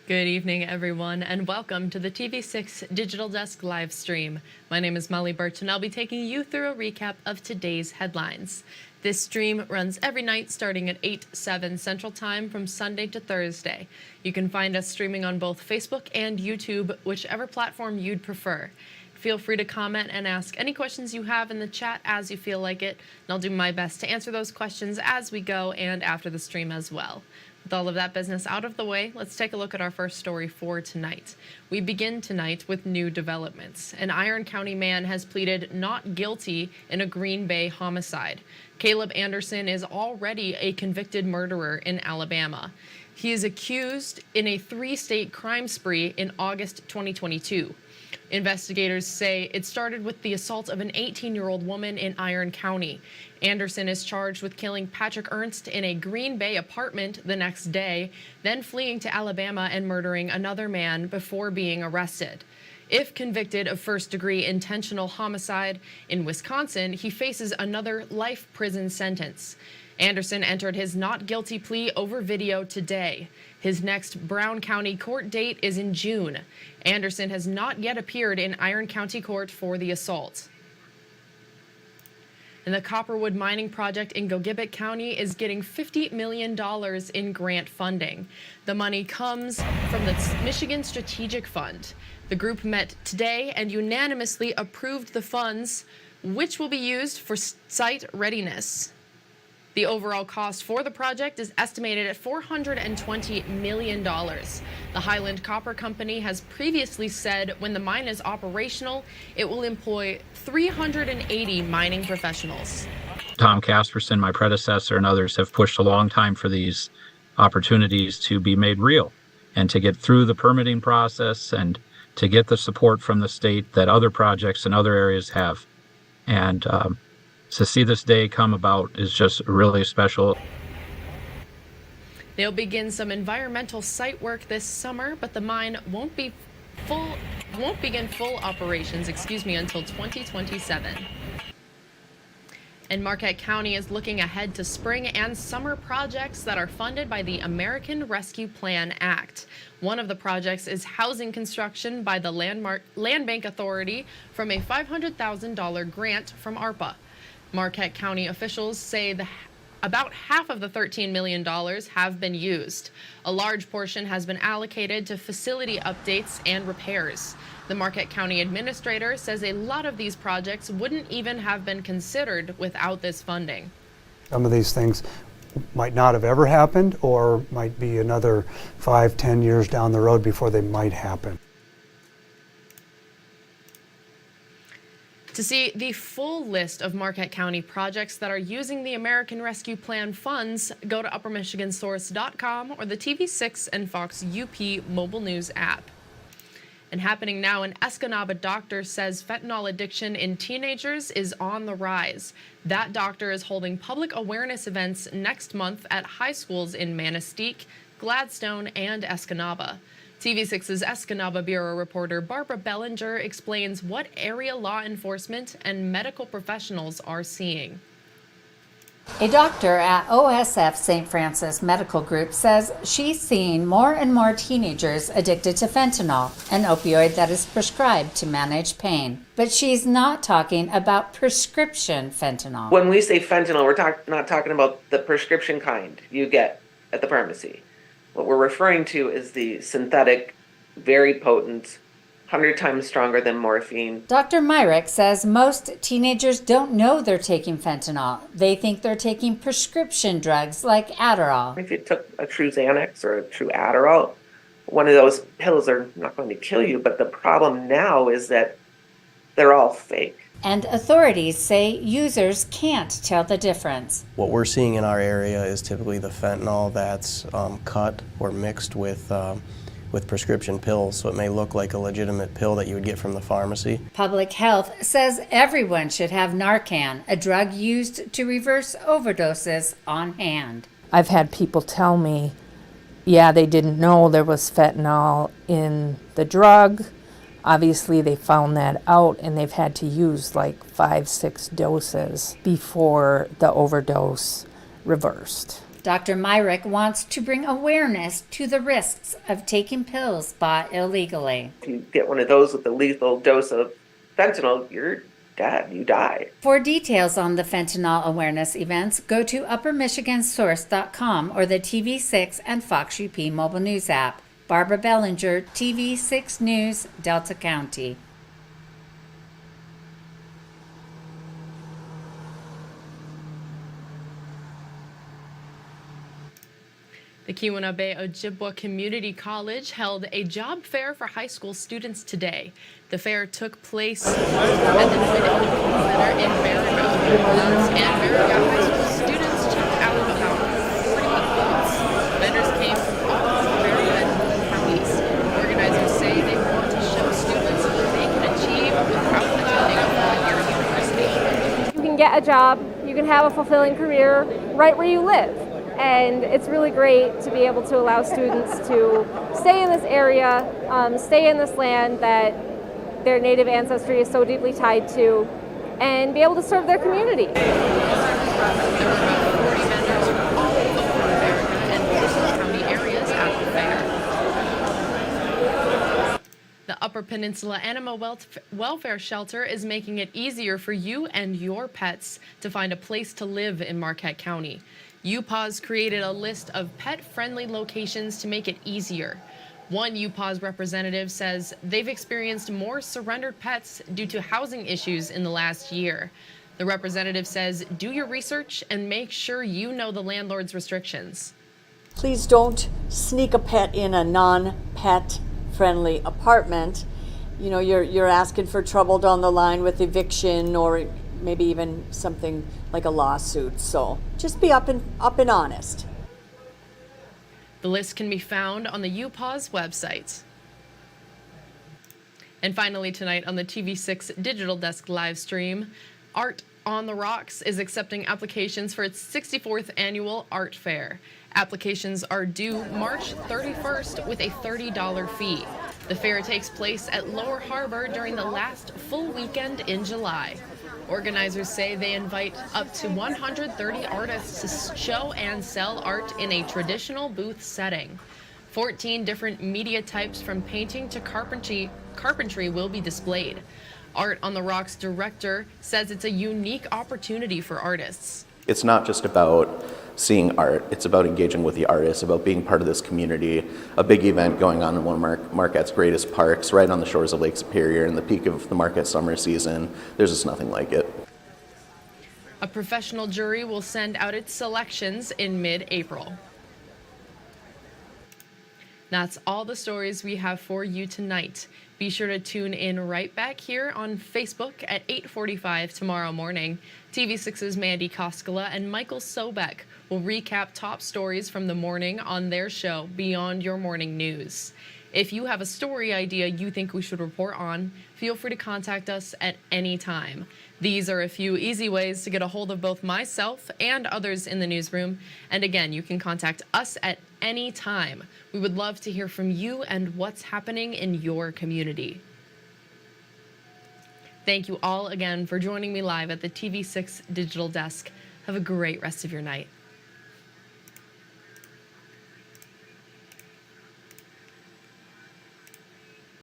Good evening, everyone, and welcome to the TV6 Digital Desk live stream. My name is Molly Birch, and I'll be taking you through a recap of today's headlines. This stream runs every night starting at 8/7 Central Time from Sunday to Thursday. You can find us streaming on both Facebook and YouTube, whichever platform you'd prefer. Feel free to comment and ask any questions you have in the chat as you feel like it, and I'll do my best to answer those questions as we go and after the stream as well. With all of that business out of the way, let's take a look at our first story for tonight. We begin tonight with new developments. An Iron County man has pleaded not guilty in a Green Bay homicide. Caleb Anderson is already a convicted murderer in Alabama. He is accused in a 3-state crime spree in August 2022. Investigators say it started with the assault of an 18-year-old woman in Iron County. Anderson is charged with killing Patrick Ernst in a Green Bay apartment the next day, then fleeing to Alabama and murdering another man before being arrested. If convicted of first-degree intentional homicide in Wisconsin, he faces another life prison sentence. Anderson entered his not guilty plea over video today. His next Brown County court date is in June. Anderson has not yet appeared in Iron County Court for the assault. And the Copperwood mining project in Gogebic County is getting $50 million in grant funding. The money comes from the Michigan Strategic Fund. The group met today and unanimously approved the funds, which will be used for site readiness. The overall cost for the project is estimated at $420 million. The Highland Copper Company has previously said when the mine is operational, it will employ 380 mining professionals. Tom Casperson, my predecessor, and others have pushed a long time for these opportunities to be made real and to get through the permitting process and to get the support from the state that other projects in other areas have. And to see this day come about is just really special. They'll begin some environmental site work this summer, but the mine won't begin full operations, until 2027. And Marquette County is looking ahead to spring and summer projects that are funded by the American Rescue Plan Act. One of the projects is housing construction by the Land Bank Authority from a $500,000 grant from ARPA. Marquette County officials say about half of the $13 million have been used. A large portion has been allocated to facility updates and repairs. The Marquette County administrator says a lot of these projects wouldn't even have been considered without this funding. Some of these things might not have ever happened or might be another 5-10 years down the road before they might happen. To see the full list of Marquette County projects that are using the American Rescue Plan funds, go to uppermichigansource.com or the TV6 and Fox UP mobile news app. And happening now, an Escanaba doctor says fentanyl addiction in teenagers is on the rise. That doctor is holding public awareness events next month at high schools in Manistee, Gladstone, and Escanaba. TV6's Escanaba Bureau reporter Barbara Bellinger explains what area law enforcement and medical professionals are seeing. A doctor at OSF St. Francis Medical Group says she's seeing more and more teenagers addicted to fentanyl, an opioid that is prescribed to manage pain. But she's not talking about prescription fentanyl. When we say fentanyl, we're not talking about the prescription kind you get at the pharmacy. What we're referring to is the synthetic, very potent, 100 times stronger than morphine. Dr. Myrick says most teenagers don't know they're taking fentanyl. They think they're taking prescription drugs like Adderall. If you took a true Xanax or a true Adderall, one of those pills are not going to kill you, but the problem now is that they're all fake. And authorities say users can't tell the difference. What we're seeing in our area is typically the fentanyl that's cut or mixed with prescription pills, so it may look like a legitimate pill that you would get from the pharmacy. Public Health says everyone should have Narcan, a drug used to reverse overdoses, on hand. I've had people tell me, yeah, they didn't know there was fentanyl in the drug. Obviously, they found that out and they've had to use like 5-6 doses before the overdose reversed. Dr. Myrick wants to bring awareness to the risks of taking pills bought illegally. If you get one of those with a lethal dose of fentanyl, you're dead. You die. For details on the fentanyl awareness events, go to uppermichigansource.com or the TV6 and Fox UP mobile news app. Barbara Bellinger, TV6 News, Delta County. The Keweenaw Bay Ojibwa Community College held a job fair for high school students today. The fair took place at the Lloyd Education Center in Barron Road. And Barron High School students checked out about 40 booths. Vendors came from all of Barron and Boone counties. Organizers say they want to show students what they can achieve without attending a four-year university. You can get a job, you can have a fulfilling career right where you live. And it's really great to be able to allow students to stay in this area, stay in this land that their native ancestry is so deeply tied to, and be able to serve their community. There were about 40 vendors from all over America and Portsmouth County areas at the fair. The Upper Peninsula Animal Welfare Shelter is making it easier for you and your pets to find a place to live in Marquette County. UPAWS created a list of pet-friendly locations to make it easier. One UPAWS representative says they've experienced more surrendered pets due to housing issues in the last year. The representative says do your research and make sure you know the landlord's restrictions. Please don't sneak a pet in a non-pet friendly apartment. You know, you're asking for trouble down the line with eviction or maybe even something like a lawsuit. So just be up and honest. The list can be found on the UPAWS website. And finally tonight on the TV6 Digital Desk live stream, Art on the Rocks is accepting applications for its 64th annual art fair. Applications are due March 31st with a $30 fee. The fair takes place at Lower Harbor during the last full weekend in July. Organizers say they invite up to 130 artists to show and sell art in a traditional booth setting. 14 different media types from painting to carpentry will be displayed. Art on the Rocks director says it's a unique opportunity for artists. It's not just about seeing art, it's about engaging with the artists, about being part of this community. A big event going on in one of Marquette's greatest parks, right on the shores of Lake Superior in the peak of the Marquette summer season. There's just nothing like it. A professional jury will send out its selections in mid-April. That's all the stories we have for you tonight. Be sure to tune in right back here on Facebook at 8:45 tomorrow morning. TV6's Mandy Koskela and Michael Sobek will recap top stories from the morning on their show, Beyond Your Morning News. If you have a story idea you think we should report on, feel free to contact us at any time. These are a few easy ways to get a hold of both myself and others in the newsroom. And again, you can contact us at any time. We would love to hear from you and what's happening in your community. Thank you all again for joining me live at the TV6 Digital Desk. Have a great rest of your night.